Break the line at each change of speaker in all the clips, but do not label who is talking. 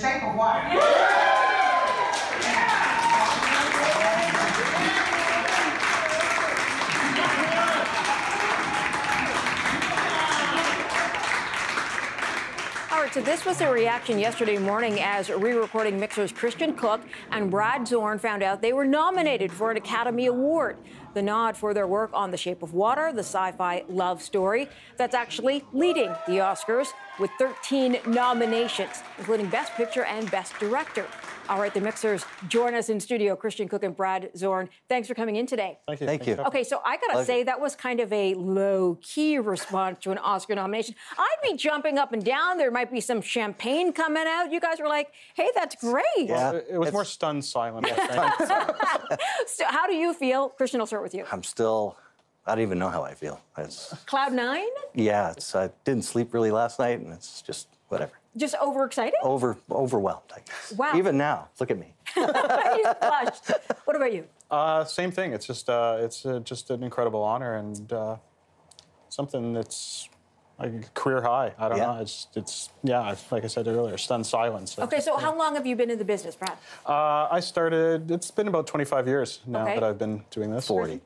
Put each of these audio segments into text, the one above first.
Shape of water.
All right, so this was a reaction yesterday morning as re-recording mixers Cooke and Brad Zoern found out they were nominated for an Academy Award. The nod for their work on The Shape of Water, the sci-fi love story that's actually leading the Oscars with 13 nominations, including Best Picture and Best Director. All right, the mixers join us in studio. Cooke and Brad Zoern, thanks for coming in today.
Thank you.
Thank you.
Okay, so I gotta say that was kind of a low-key response to an Oscar nomination. I'd be jumping up and down. There might be some champagne coming out. You guys were like, "Hey, that's great."
Yeah, it was more stunned silence, I think.
So how do you feel? Christian, I'll start with you.
I don't even know how I feel. It's,
Cloud nine?
yeah, I didn't sleep really last night, and it's just whatever.
Just overexcited?
Overwhelmed, I guess.
Wow.
Even now, look at me.
You flushed. What about you?
Same thing. It's just just an incredible honor and something that's like a career high. I don't know. It's like I said earlier, stunned silence.
Okay, so how long have you been in the business, Brad?
I started. It's been about 25 years now that I've been doing this.
40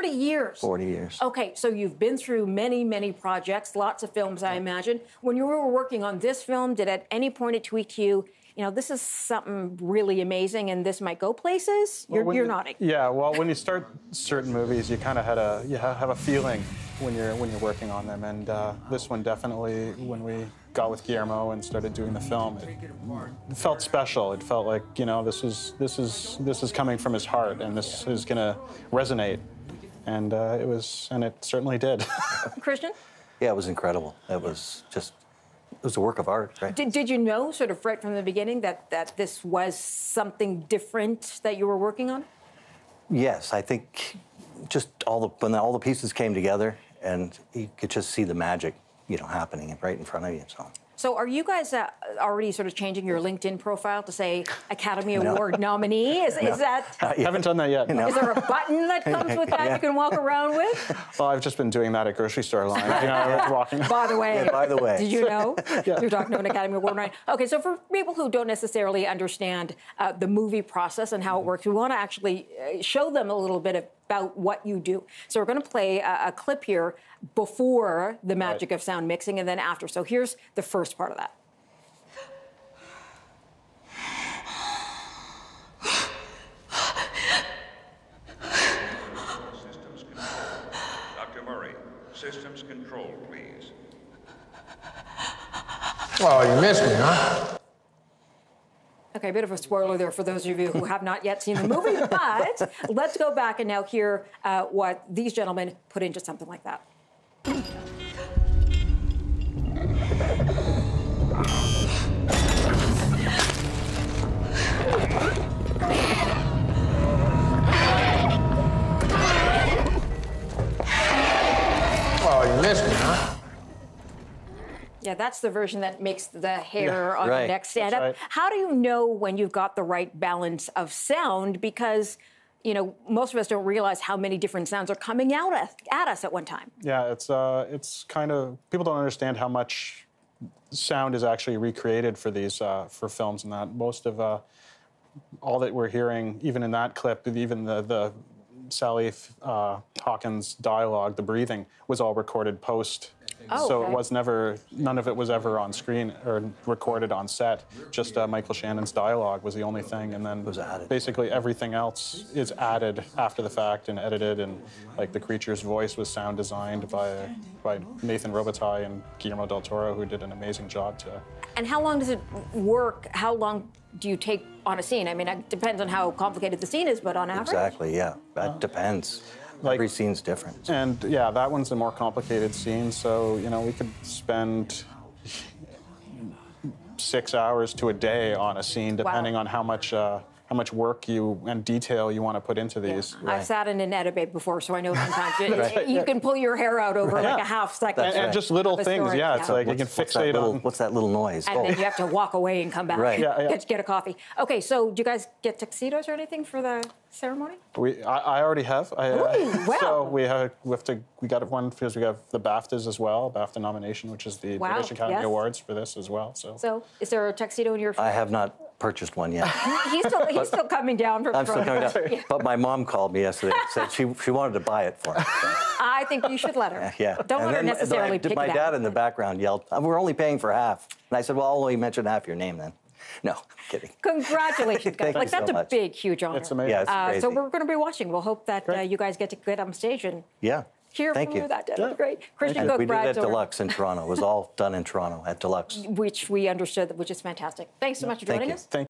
years.
40 years.
Okay, so you've been through many, many projects, lots of films, I imagine. When you were working on this film, did at any point it tweak to you, you know, this is something really amazing and this might go places? You're nodding.
Yeah, well, when you start certain movies, you kind of have a feeling when you're working on them, and this one definitely, when we got with Guillermo and started doing the film, it felt special. It felt like, you know, this is coming from his heart, and this is gonna resonate, and it certainly did.
Christian?
Yeah, it was incredible. It was a work of art, right?
Did you know, sort of right from the beginning, that this was something different that you were working on?
Yes, I think just when all the pieces came together, and you could just see the magic, you know, happening right in front of you.
So are you guys already sort of changing your LinkedIn profile to say Academy Award nominee? Is that?
Haven't done that yet.
No.
Is there a button that comes with that you can walk around with?
Well, I've just been doing that at grocery store lines. You know, walking.
By the way. Did you know?
Yeah.
You're talking to an Academy Award, right? Okay, so for people who don't necessarily understand the movie process and how it works, we want to actually show them a little bit about what you do. So we're going to play a clip here before the magic of sound mixing and then after. So here's the first part of that.
Systems control. Dr. Murray, systems control, please.
Oh, you missed me, huh?
Okay, a bit of a spoiler there for those of you who have not yet seen the movie, but let's go back and now hear what these gentlemen put into something like that.
Oh, you missed me, huh?
Yeah, that's the version that makes the hair on
right.
your neck stand up.
Right.
How do you know when you've got the right balance of sound? Because, you know, most of us don't realize how many different sounds are coming out at us at one time.
Yeah, it's kind of, people don't understand how much sound is actually recreated for these for films, and that most of all that we're hearing, even in that clip, even the Sally Hawkins dialogue, the breathing, was all recorded post.
Oh,
so
okay.
it was none of it was ever on screen or recorded on set. Just Michael Shannon's dialogue was the only thing, and then
was added.
Basically everything else is added after the fact and edited, and like the creature's voice was sound designed by Nathan Robitaille and Guillermo del Toro, who did an amazing job to.
And how long does it work? How long do you take on a scene? I mean, it depends on how complicated the scene is, but on average?
Exactly, yeah. That depends. Every scene's different.
And yeah, that one's a more complicated scene, so, you know, we could spend 6 hours to a day on a scene, depending on how much how much work and detail you want to put into these.
I've sat in an edit bay before, so I know sometimes you can pull your hair out over like a half second.
And just little things, it's like you can fixate on.
What's that little noise?
And then you have to walk away and come back.
Right.
Get a coffee. Okay, so do you guys get tuxedos or anything for the ceremony?
I already have.
Wow.
So we got one because we have the BAFTAs as well, BAFTA nomination, which is the British Academy Awards for this as well. So
is there a tuxedo in your?
I have not purchased one yet.
He's still coming down from.
I'm still coming down. But my mom called me yesterday and said she wanted to buy it for me. So.
I think you should let her.
Yeah.
Don't let her necessarily pick it out.
My dad in the background yelled, "We're only paying for half." And I said, "Well, I'll only mention half your name then." No, kidding.
Congratulations, guys.
Thank you
That's
so
a
much.
big, huge honor.
It's amazing.
Yeah, it's crazy.
So we're going to be watching. We'll hope that you guys get to get on stage and hear
Thank
from
you.
you that day. That'd be great. Christian
And
Cooke,
we did
Brad
it at
Zoern,
Deluxe in Toronto. It was all done in Toronto at Deluxe.
which we understood, which is fantastic. Thanks so much for joining us.
Thank